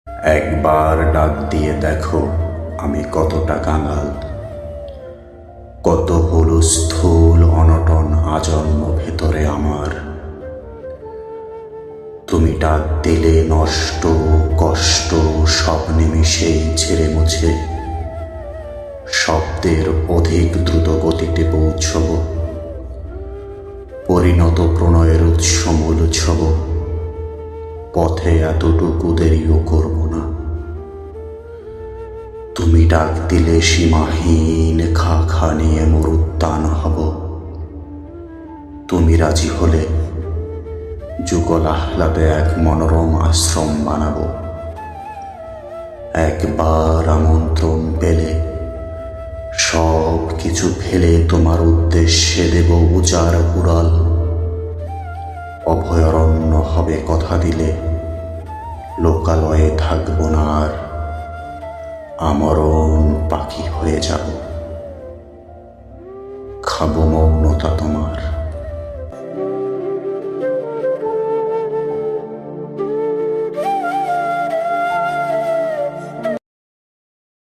একবার ডাক দিয়ে দেখো আমি কতটা কাঙাল, কত হলো স্থূল অনটন আজন্ম ভেতরে আমার। তুমি ডাক দিলে নষ্ট কষ্ট সব নিমিষেই ঝেড়ে মুছে শব্দের অধিক দ্রুত গতিতে পৌঁছব, পরিণত প্রণয়ের উৎসমূল ছব। পথে এতটুকু দেরিও করব না। তুমি ডাক দিলে সীমাহীন খা খা নিয়ে মরুদ্যান হব। তুমি রাজি হলে যুগল আহ্লাদে এক মনোরম আশ্রম বানাব। একবার আমন্ত্রণ পেলে সব কিছু ফেলে তোমার উদ্দেশ্যে দেব উজাড় উড়াল। অভয়ারণ্য হবে কথা দিলে, লোকালয়ে থাকব না আর, আমরণ পাখি হয়ে যাব। খাবো মৌনতা তোমার।